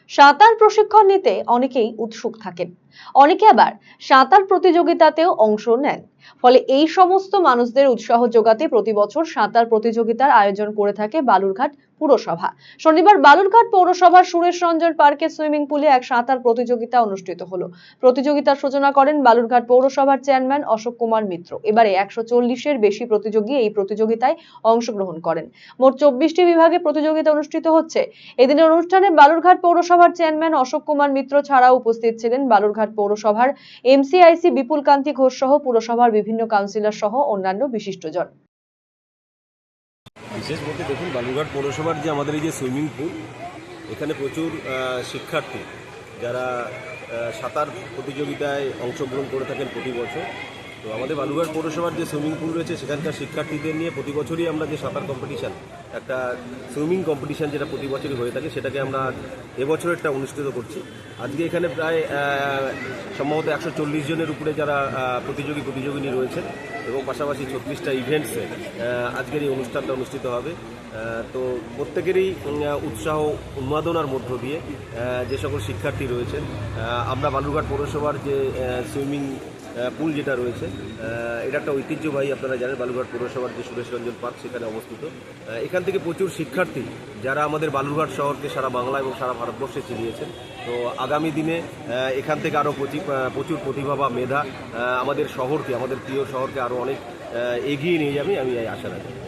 সাঁতার প্রশিক্ষণ নিতে অনেকেই উৎসুক থাকেন, অনেকে আবার সাঁতার প্রতিযোগিতাতেও অংশ নেন। ফলে এই সমস্ত মানুষদের উৎসাহ যোগাতে প্রতি বছর সাঁতার প্রতিযোগিতার আয়োজন করে থাকে বালুরঘাট পুরসভা। শনিবার বালুরঘাট পৌরসভার সুরেশ রঞ্জন পার্কে সুইমিং পুলে এক সাঁতার প্রতিযোগিতা অনুষ্ঠিত হলো। প্রতিযোগিতার সূচনা করেন বালুরঘাট পৌরসভার চেয়ারম্যান অশোক কুমার মিত্র। এবারে 140-এর বেশি প্রতিযোগী এই প্রতিযোগিতায় অংশগ্রহণ করেন। মোট 24টি বিভাগে প্রতিযোগিতা অনুষ্ঠিত হচ্ছে। এদিনের অনুষ্ঠানে বালুরঘাট পৌরসভার চেয়ারম্যান অশোক কুমার মিত্র ছাড়াও উপস্থিত ছিলেন বালুরঘাট পৌরসভার এমসিআইসি বিপুল কান্তি ঘোষ সহ পুরসভার বিভিন্ন কাউন্সিলর সহ অন্যান্য বিশিষ্টজন। বিশেষ বলতে দেখুন, বালুরঘাট পৌরসভার যে আমাদের এই যে সুইমিং পুল, এখানে প্রচুর শিক্ষার্থী যারা সাঁতার প্রতিযোগিতায় অংশগ্রহণ করে থাকেন প্রতি বছর। তো আমাদের বালুরঘাট পৌরসভার যে সুইমিং পুল রয়েছে সেখানকার শিক্ষার্থীদের নিয়ে প্রতি বছরই আমরা যে সাঁতার কম্পিটিশান, একটা সুইমিং কম্পিটিশান যেটা প্রতি বছরই হয়ে থাকে, সেটাকে আমরা এবছরেরটা অনুষ্ঠিত করছি। আজকে এখানে প্রায় সম্ভবত 140 জনের উপরে যারা প্রতিযোগিনী রয়েছেন এবং পাশাপাশি 36টা ইভেন্টসে আজকের এই অনুষ্ঠানটা অনুষ্ঠিত হবে। তো প্রত্যেকেরই উৎসাহ উন্মাদনার মধ্য দিয়ে যে সকল শিক্ষার্থী রয়েছেন, আমরা বালুরঘাট পৌরসভার যে সুইমিং পুল যেটা রয়েছে, এটা একটা ঐতিহ্যবাহী, আপনারা জানেন বালুরঘাট পৌরসভার যে সুরেশ রঞ্জন পার্ক সেখানে অবস্থিত। এখান থেকে প্রচুর শিক্ষার্থী যারা আমাদের বালুরঘাট শহরকে সারা বাংলা এবং সারা ভারতবর্ষে চিনিয়েছেন। তো আগামী দিনে এখান থেকে আরও প্রচুর প্রতিভা বা মেধা আমাদের শহরকে, আমাদের প্রিয় শহরকে আরও অনেক এগিয়ে নিয়ে যাবে, আমি এই আশা রাখি।